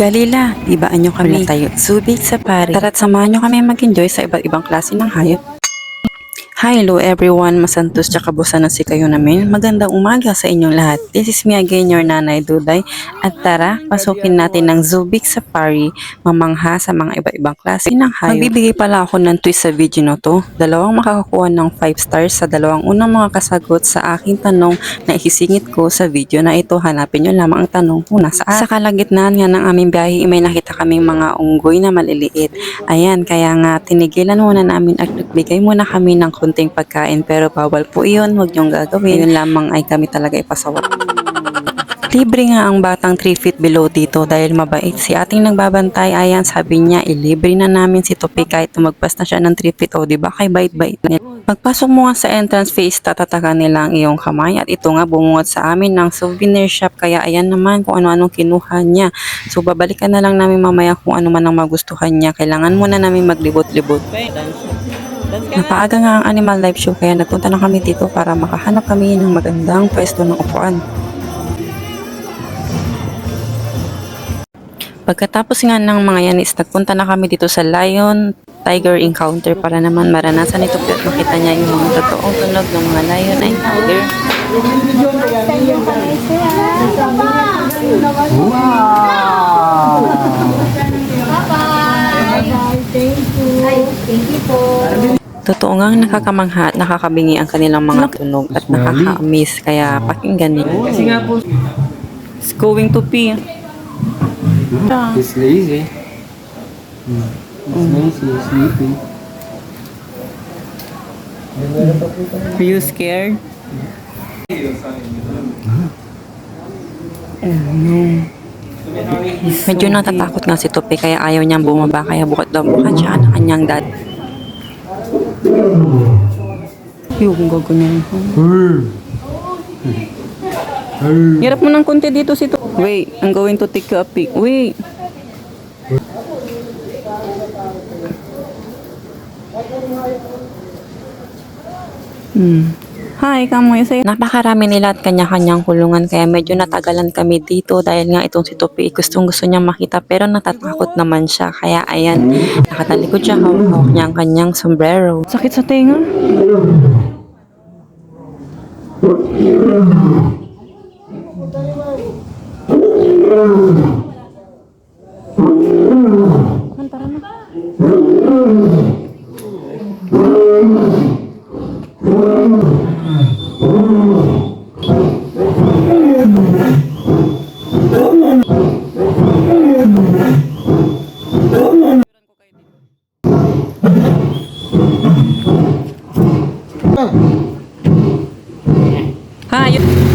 Galila, ibaan nyo kami tayo. Subic sa pari. Tara't samahan nyo kami mag-enjoy sa iba't ibang klase ng hayop. Hi, hello everyone, masantos tsaka busa na si kayo namin. Magandang umaga sa inyong lahat. This is me again, your Nanay Duday. At tara, pasukin natin ng Zubik Safari, mamangha sa mga iba't ibang klase ng hayop. Magbibigay pala ako ng twist sa video na to. Dalawang makakakuha ng 5 stars sa dalawang unang mga kasagot sa aking tanong na isisingit ko sa video na ito. Hanapin nyo lamang ang tanong kung nasaan. Sa kalagitnaan nga ng aming biyahe, may nakita kaming mga unggoy na maliliit. Ayan, kaya nga tinigilan muna namin at nagbigay muna kami ng kunting pagkain, pero bawal po iyon, huwag niyong gagawin. Yun lamang ay kami talaga ipasawat. Libre nga ang batang 3 feet below dito dahil mabait si ating nagbabantay. Ayan, sabi niya ilibre na namin si Topi kahit tumagpas na siya ng 3 feet. O diba kay bait-bait niya. Pagpasok mo nga sa entrance face, tatatakan nila ang iyong kamay at ito nga bumuhat sa amin ng souvenir shop, kaya ayan naman kung ano-anong kinuha niya. So babalikan na lang namin mamaya kung ano man ang magustuhan niya. Kailangan muna namin maglibot-libot. Napaaga nga ang Animal Life Show, kaya nagpunta na kami dito para makahanap kami ng magandang pwesto ng upuan. Pagkatapos nga ng mga yanis, nagpunta na kami dito sa Lion Tiger Encounter para naman maranasan ito at makita niya yung mga totoong tunog ng mga lion and tiger. Totoo nga nakakamangha at nakakabingi ang kanilang mga tunog at nakaka-amaze, kaya pakinggan niyo. It's going to pee. He's lazy. He's lazy, he's sleeping. Are you scared? Oh no. Medyo natatakot nga si Tope, kaya ayaw niyang bumaba, kaya bukat siya ng kanyang dad. Yung gaganyan. Hirap mo ng konti dito si Tope. Wait, I'm going to take a pic. Wait. Hi, kamoy sa'yo. Napakarami nila at kanya-kanyang kulungan, kaya medyo natagalan kami dito dahil nga itong si Topi gustong-gusto niya makita pero natatakot naman siya, kaya ayan, nakatalikod siya, hawak niya ang kanyang sombrero. Sakit sa tenga. Tara na.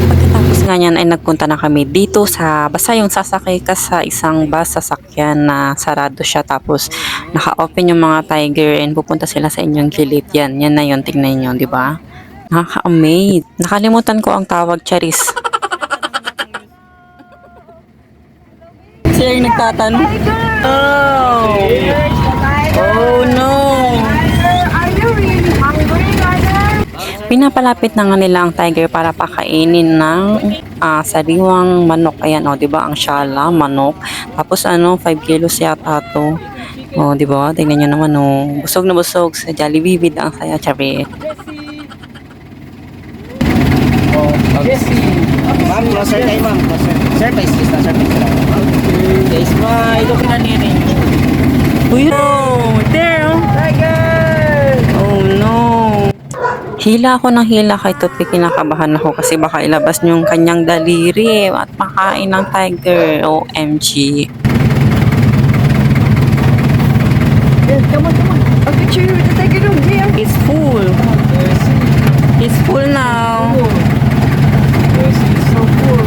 Pagkatapos nga niyan ay nagpunta na kami dito sa, basta yung sasakay ka sa isang bus sasakyan na sarado siya, tapos naka-open yung mga tiger and pupunta sila sa inyong gilid. Yan na yun, tingnan nyo, di ba? Nakaka-amaze. Nakalimutan ko ang tawag, Charis. Siya yung nagtatanong. Oh! Oh no! Pinapalapit na nga nila ang tiger para pakainin ng sariwang manok. Ayan, o, oh, diba? Ang shala, manok. Tapos, 5 kilos yata to. O, oh, diba? Tingnan nyo naman, oh. Busog na busog sa Jollibee. Ang saya, charit. Ma'am, closer tayo, ma'am. Closer. Sir, please, sir, please. Okay, smile. Ito pinanirin. Uy, oh! There, oh! Tiger! Oh, no! Hila ako ng hila kay Topi, kinakabahan ako kasi baka ilabas niyo yung kanyang daliri at makain ng tiger. OMG. Come on. I'll picture you with the tiger room, dear. It's full. It's full now. Yes, it's so cool.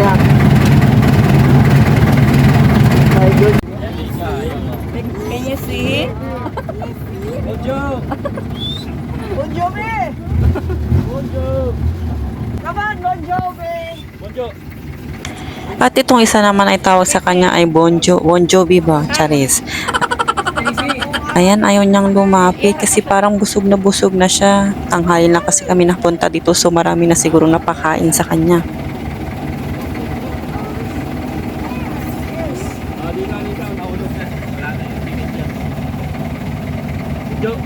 Yeah. Tiger. Can you see? Bonjour! Bonjour, me. Bonjour! Come on, bonjour, me. Bonjour! At itong isa naman ay tawag sa kanya ay Bon Jovi ba? Charis. Ayan, ayaw niyang lumapit kasi parang busog na siya. Tanghali na kasi kami napunta dito, so marami na siguro napakain sa kanya. Swimming.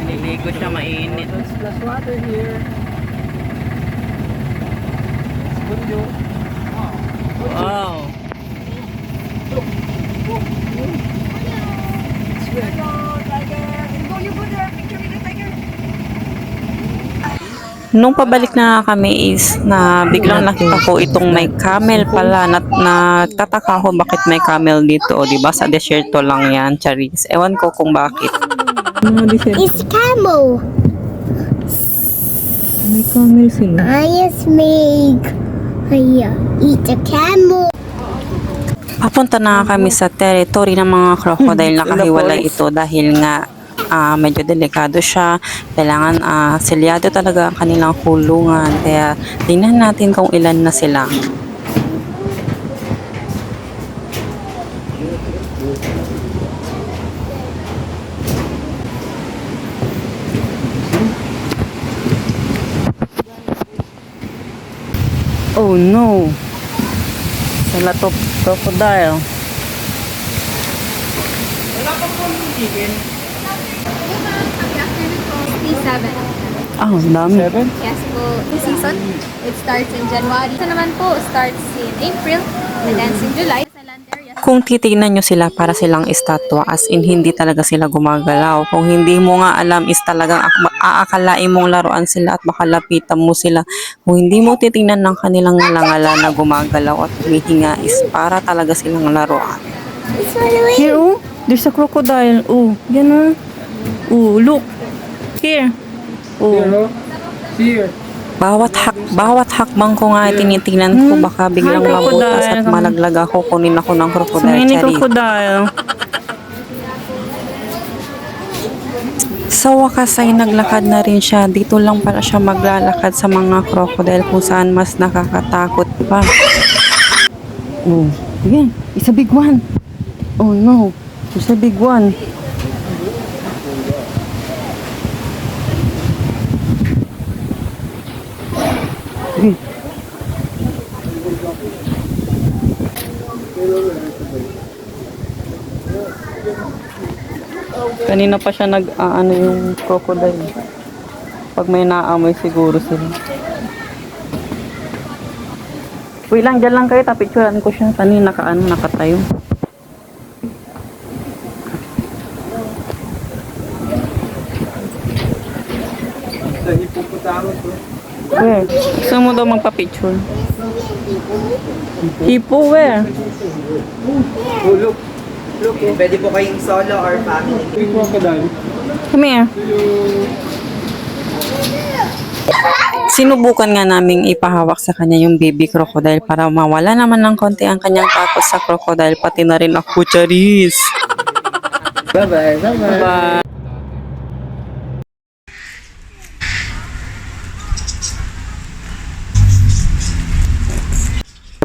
Niligo siya mainit. Let's splash water here. Bunjo. Wow. Hello, tiger. You go there. Picture with the tiger. Nung pabalik na kami is na biglang nakita ko itong may camel pala na tataka ko bakit may camel dito, o di ba sa desierto lang yan, Charis. Ewan ko kung bakit. It's camel. May camel sila. I make. I eat a camel. Papunta na kami sa territory ng mga crocodile. Nakahiwalay ito dahil nga medyo delikado siya. Kailangan selyado talaga ang kanilang kulungan. Kaya tingnan natin kung ilan na sila. Oh no! Sala to crocodile. P7. Ah, ang dami. Yes po, the season, it starts in January. Ito naman po, starts in April, and ends in July. Sa land area. Kung titignan nyo sila, para silang estatwa, as in hindi talaga sila gumagalaw. Kung hindi mo nga alam is talagang aakalain mong laruan sila at makalapitan mo sila. Kung hindi mo titignan ng kanilang langala na gumagalaw at humihinga is para talaga silang laruan. This one away. Here, oh, there's a crocodile. Oh, yan oh. Oh, look. Here. Oh. Here. Bawat hakbang ko nga tinitingnan ko, baka biglang mabutas at malaglag ako, kunin ako ng crocodile. Crocodile. Sa wakas ay naglakad na rin siya. Dito lang pala siya maglalakad sa mga crocodile kung saan mas nakakatakot pa. Oh, again, it's a big one. Oh no, it's a big one. Kanina pa siya nag-aano yung crocodile. Pag may naamoy siguro sila. Uy lang, dyan lang kayo. Tapicturan ko siya. Kanina nakatayo. Where? Gusto mo daw magpa-picture? Hippo, where? Oh, look. Look, pwede po kayong solo or family. Come here. Sinubukan nga naming ipahawak sa kanya yung baby crocodile para mawala naman ng konti ang kanyang takot sa crocodile. Pati na rin ako, Charis. Bye-bye. Bye-bye. Bye.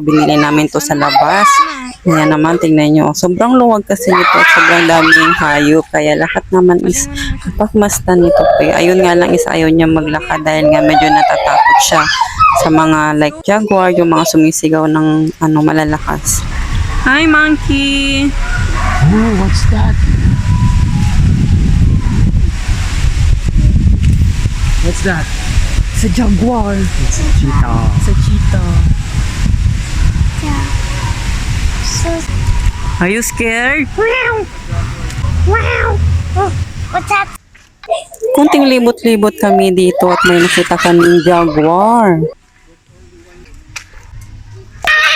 Binili namin to sa labas. Kaya naman, tingnan nyo. Sobrang luwag kasi nito at sobrang daming hayop. Kaya lahat naman is napakmastan nito. Kaya ayun nga lang is ayaw niya maglakad dahil nga medyo natatakot siya sa mga like jaguar, yung mga sumisigaw ng malalakas. Hi, monkey! Oh, what's that? What's that? It's a jaguar. It's a cheetah. It's a cheetah. Are you scared? What's that? Kunting libot-libot kami dito at may nakita kaming jaguar.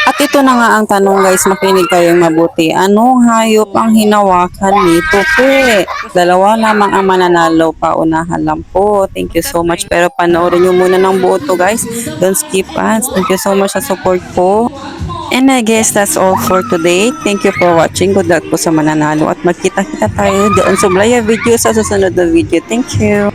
At ito na nga ang tanong guys, makinig kayong mabuti. Anong hayop ang hinawakan ni Tupi? Dalawa lamang ang mananalo, paunahan lang po. Thank you so much. Pero panoorin nyo muna ng buo to guys. Don't skip ads. Thank you so much sa support po. And I guess that's all for today. Thank you for watching. Good luck po sa mananalo at magkita-kita tayo doon sa Blaya video sa susunod na video. Thank you.